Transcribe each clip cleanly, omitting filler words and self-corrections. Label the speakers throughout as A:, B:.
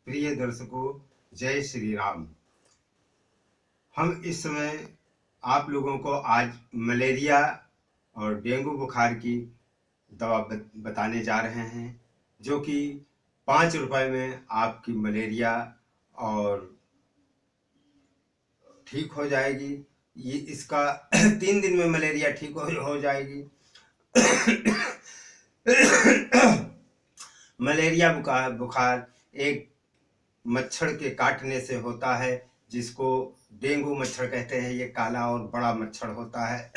A: प्रिय दर्शकों, जय श्री राम। हम इस समय आप लोगों को आज मलेरिया और डेंगू बुखार की दवा बताने जा रहे हैं, जो कि 5 रुपए में आपकी मलेरिया और ठीक हो जाएगी। ये इसका 3 दिन में मलेरिया ठीक हो जाएगी। मलेरिया बुखार एक मच्छर के काटने से होता है, जिसको डेंगू मच्छर कहते हैं। ये काला और बड़ा मच्छर होता है।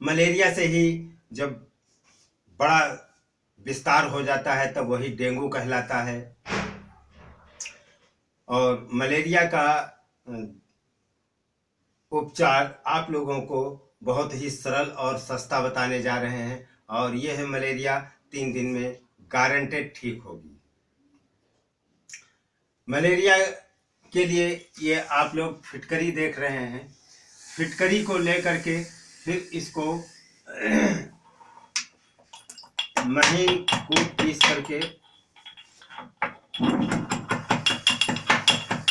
A: मलेरिया से ही जब बड़ा विस्तार हो जाता है तब वही डेंगू कहलाता है। और मलेरिया का उपचार आप लोगों को बहुत ही सरल और सस्ता बताने जा रहे हैं, और ये है मलेरिया 3 दिन में गारंटेड ठीक होगी। मलेरिया के लिए ये आप लोग फिटकरी देख रहे हैं। फिटकरी को लेकर के फिर इसको महीन कूट पीस करके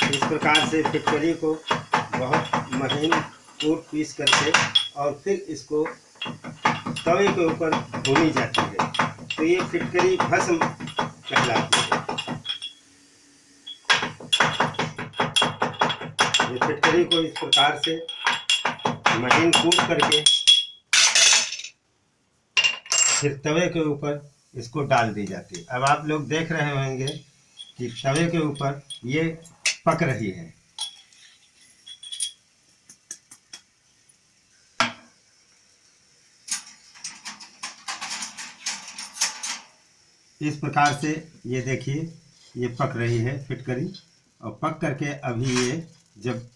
A: इस प्रकार से फिटकरी को बहुत महीन कूट पीस करके और फिर इसको तवे के ऊपर भूनी जाती है, तो ये फिटकरी भस्म कहलाती है। ये फिटकरी को इस प्रकार से महीन कूट करके फिर तवे के ऊपर इसको डाल दी जाती है। अब आप लोग देख रहे होंगे कि तवे के ऊपर ये पक रही है। इस प्रकार से ये देखिए, ये पक रही है फिटकरी, और पक करके अभी ये जब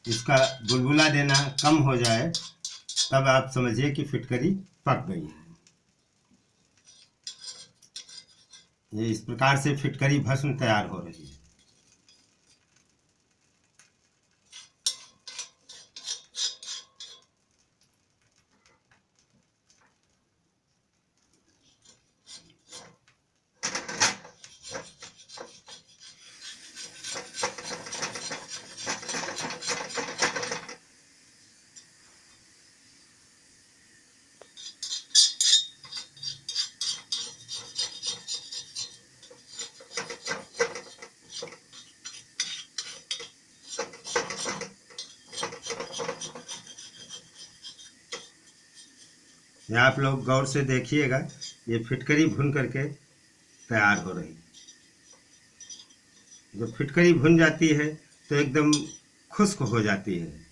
A: इसका बुलबुला देना कम हो जाए तब आप समझिए कि फिटकरी पक गई है। ये इस प्रकार से फिटकरी भस्म तैयार हो रही है। ये आप लोग गौर से देखिएगा, ये फिटकरी भुन करके तैयार हो रही है। जब फिटकरी भुन जाती है तो एकदम खुश्क हो जाती है।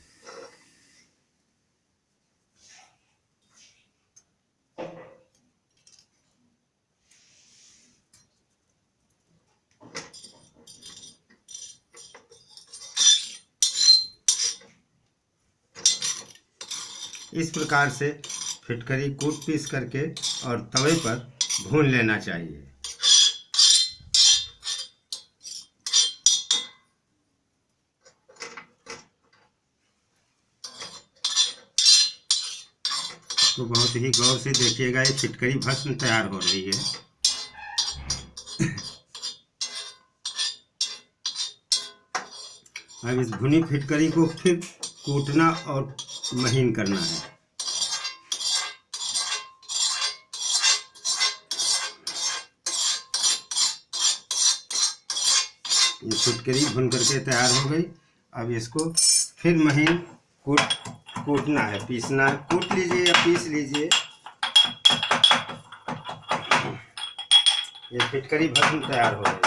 A: इस प्रकार से फिटकरी कूट पीस करके और तवे पर भून लेना चाहिए। तो बहुत ही गौर से देखिएगा, ये फिटकरी भस्म तैयार हो रही है। अब इस भुनी फिटकरी को फिर कूटना और महीन करना है। ये फिटकरी भुन करके तैयार हो गई। अब इसको फिर महीन कूटना है, पीसना है। कूट लीजिए या पीस लीजिए। ये फिटकरी भस्म तैयार हो रही है।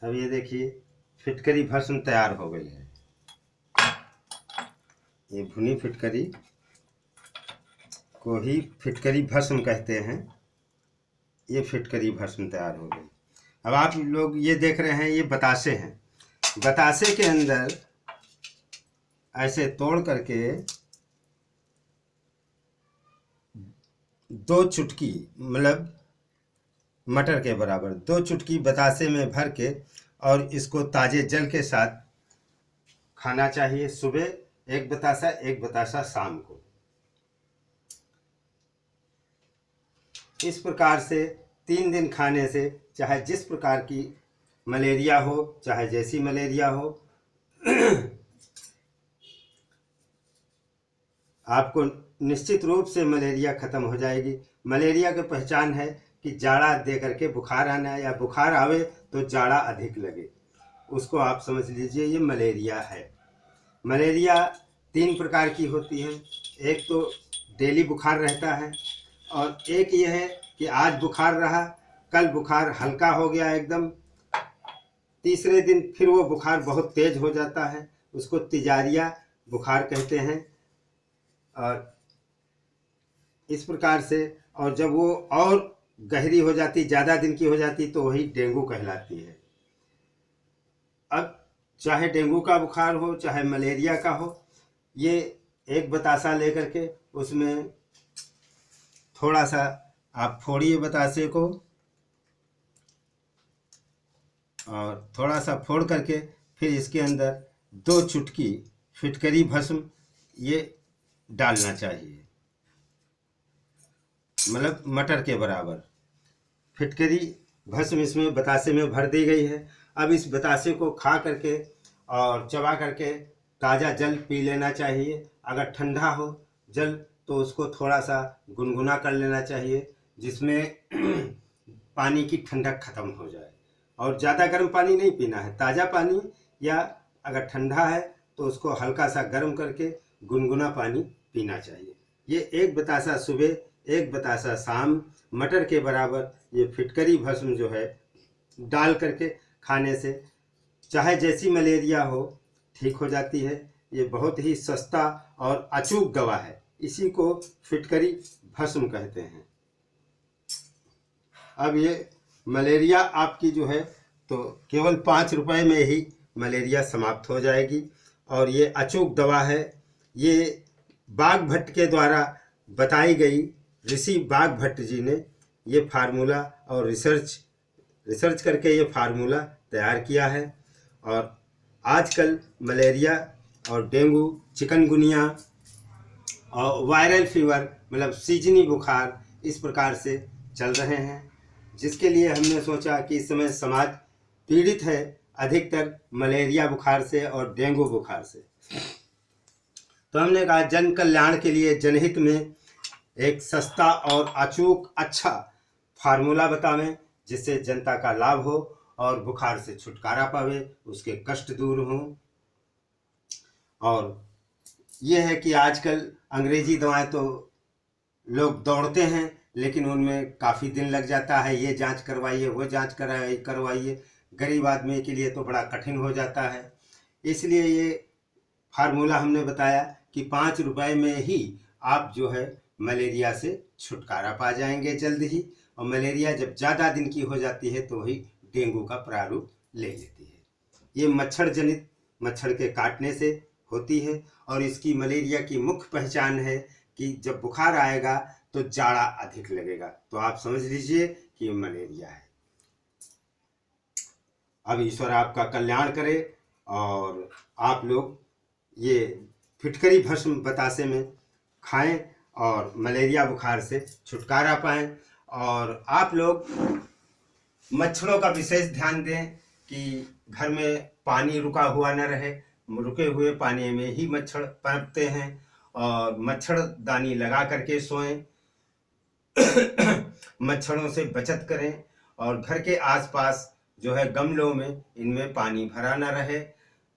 A: अब ये देखिए, फिटकरी भस्म तैयार हो गई है। ये भुनी फिटकरी को ही फिटकरी भस्म कहते हैं। ये फिटकरी भस्म तैयार हो गई। अब आप लोग ये देख रहे हैं, ये बतासे हैं। बतासे के अंदर ऐसे तोड़ करके 2 चुटकी, मतलब मटर के बराबर 2 चुटकी बतासे में भर के और इसको ताजे जल के साथ खाना चाहिए। सुबह 1 बतासा शाम को। इस प्रकार से 3 दिन खाने से चाहे जिस प्रकार की मलेरिया हो, चाहे जैसी मलेरिया हो, आपको निश्चित रूप से मलेरिया खत्म हो जाएगी। मलेरिया की पहचान है कि जाड़ा दे करके बुखार आना, या बुखार आवे तो जाड़ा अधिक लगे, उसको आप समझ लीजिए ये मलेरिया है। मलेरिया 3 प्रकार की होती है। एक तो डेली बुखार रहता है, और एक ये है कि आज बुखार रहा, कल बुखार हल्का हो गया एकदम, तीसरे दिन फिर वो बुखार बहुत तेज हो जाता है, उसको तिजारिया बुखार कहते हैं। और इस प्रकार से, और जब वो और गहरी हो जाती, ज़्यादा दिन की हो जाती, तो वही डेंगू कहलाती है। अब चाहे डेंगू का बुखार हो, चाहे मलेरिया का हो, ये 1 बतासा लेकर के उसमें थोड़ा सा आप फोड़िए बतासे को, और थोड़ा सा फोड़ करके फिर इसके अंदर 2 चुटकी फिटकरी भस्म ये डालना चाहिए, मतलब मटर के बराबर फिटकरी भस्म इसमें बतासे में भर दी गई है। अब इस बतासे को खा करके और चबा करके ताज़ा जल पी लेना चाहिए। अगर ठंडा हो जल तो उसको थोड़ा सा गुनगुना कर लेना चाहिए, जिसमें पानी की ठंडक खत्म हो जाए। और ज़्यादा गर्म पानी नहीं पीना है, ताज़ा पानी, या अगर ठंडा है तो उसको हल्का सा गर्म करके गुनगुना पानी पीना चाहिए। ये 1 बतासा सुबह, 1 बतासा शाम, मटर के बराबर ये फिटकरी भस्म जो है डाल करके खाने से चाहे जैसी मलेरिया हो ठीक हो जाती है। ये बहुत ही सस्ता और अचूक दवा है, इसी को फिटकरी भस्म कहते हैं। अब ये मलेरिया आपकी जो है तो केवल 5 रुपए में ही मलेरिया समाप्त हो जाएगी, और ये अचूक दवा है। ये बाघ भट्ट के द्वारा बताई गई, ऋषि बाघ भट्ट जी ने ये फार्मूला और रिसर्च करके ये फार्मूला तैयार किया है। और आजकल मलेरिया और डेंगू, चिकनगुनिया और वायरल फीवर, मतलब सीजनी बुखार, इस प्रकार से चल रहे हैं, जिसके लिए हमने सोचा कि इस समय समाज पीड़ित है अधिकतर मलेरिया बुखार से और डेंगू बुखार से। तो हमने कहा जन कल्याण के लिए, जनहित में एक सस्ता और अचूक अच्छा फार्मूला बतावें, जिससे जनता का लाभ हो और बुखार से छुटकारा पावे, उसके कष्ट दूर हों। और यह है कि आजकल अंग्रेजी दवाएं तो लोग दौड़ते हैं, लेकिन उनमें काफ़ी दिन लग जाता है, ये जांच करवाइए, वो जांच करवाइए, गरीब आदमी के लिए तो बड़ा कठिन हो जाता है। इसलिए ये फार्मूला हमने बताया कि 5 रुपए में ही आप जो है मलेरिया से छुटकारा पा जाएंगे जल्द ही। और मलेरिया जब ज़्यादा दिन की हो जाती है तो वही डेंगू का प्रारूप ले लेती है। ये मच्छर जनित, मच्छर के काटने से होती है, और इसकी मलेरिया की मुख्य पहचान है कि जब बुखार आएगा तो जाड़ा अधिक लगेगा, तो आप समझ लीजिए कि मलेरिया है। अब ईश्वर आपका कल्याण करे और आप लोग ये फिटकरी भस्म बतासे में खाएं और मलेरिया बुखार से छुटकारा पाएं। और आप लोग मच्छरों का विशेष ध्यान दें कि घर में पानी रुका हुआ न रहे, रुके हुए पानी में ही मच्छर पनपते हैं, और मच्छरदानी लगा करके सोएं। मच्छरों से बचत करें, और घर के आसपास जो है गमलों में, इनमें पानी भरा न रहे,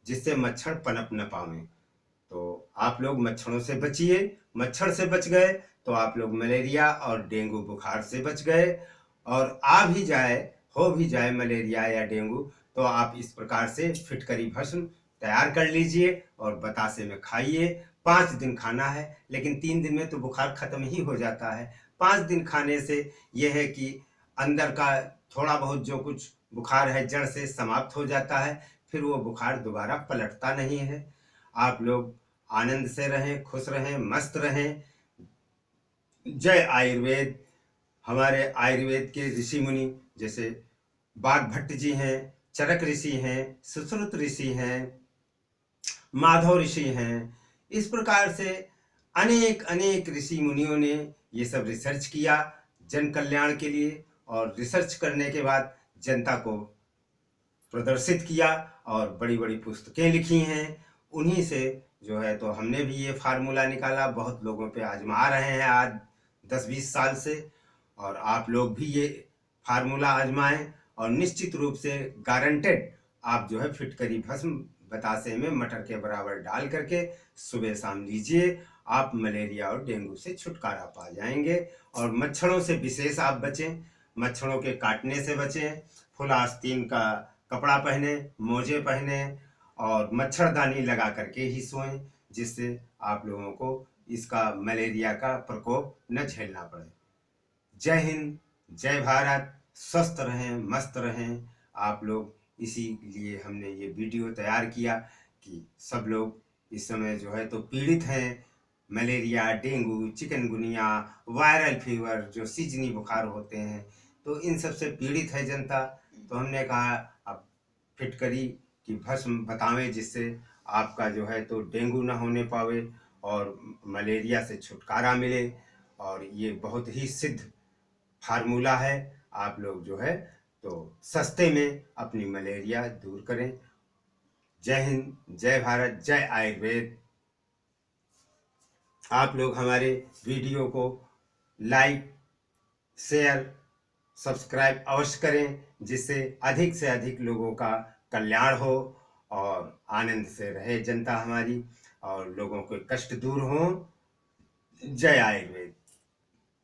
A: जिससे मच्छर पनप न पावें। तो आप लोग मच्छरों से बचिए। मच्छर से बच गए तो आप लोग मलेरिया और डेंगू बुखार से बच गए। और हो भी जाए मलेरिया या डेंगू, तो आप इस प्रकार से फिटकरी भस्म तैयार कर लीजिए और बतासे में खाइए। 5 दिन खाना है, लेकिन 3 दिन में तो बुखार खत्म ही हो जाता है। 5 दिन खाने से यह है कि अंदर का थोड़ा बहुत जो कुछ बुखार है जड़ से समाप्त हो जाता है, फिर वो बुखार दोबारा पलटता नहीं है। आप लोग आनंद से रहें, खुश रहें, मस्त रहें। जय आयुर्वेद। हमारे आयुर्वेद के ऋषि मुनि जैसे बाघ भट्ट जी हैं, चरक ऋषि हैं, सुश्रुत ऋषि हैं, माधव ऋषि हैं। इस प्रकार से अनेक अनेक ऋषि मुनियों ने ये सब रिसर्च किया जन कल्याण के लिए, और रिसर्च करने के बाद जनता को प्रदर्शित किया और बड़ी बड़ी पुस्तकें लिखी हैं। उन्हीं से जो है तो हमने भी ये फार्मूला निकाला, बहुत लोगों पे आजमा रहे हैं आज 10-20 साल से। और आप लोग भी ये फार्मूला आजमाएं और निश्चित रूप से गारंटेड आप जो है फिटकरी भस्म बतासे में मटर के बराबर डाल करके सुबह शाम लीजिए, आप मलेरिया और डेंगू से छुटकारा पा जाएंगे। और मच्छरों से विशेष आप बचें, मच्छरों के काटने से बचें, फुल आस्तीन का कपड़ा पहने, मोजे पहने और मच्छरदानी लगा करके ही सोएं, जिससे आप लोगों को इसका मलेरिया का प्रकोप न झेलना पड़े। जय हिंद, जय भारत, स्वस्थ रहें, मस्त रहें आप लोग। इसीलिए हमने ये वीडियो तैयार किया कि सब लोग इस समय जो है तो पीड़ित हैं, malaria, dengue, chikungunya, viral fever, जो सीजनी बुखार होते हैं, तो इन सब से पीड़ित है जनता। तो हमने कहा अब फिटकरी की भस्म बतावें, जिससे आपका जो है तो डेंगू ना होने पावे और मलेरिया से छुटकारा मिले। और ये बहुत ही सिद्ध फार्मूला है, आप लोग जो है तो सस्ते में अपनी मलेरिया दूर करें। जय हिंद, जय भारत, जय आयुर्वेद। आप लोग हमारे वीडियो को लाइक, शेयर, सब्सक्राइब अवश्य करें, जिससे अधिक से अधिक लोगों का कल्याण हो और आनंद से रहे जनता हमारी और लोगों के कष्ट दूर हों। जय आयुर्वेद।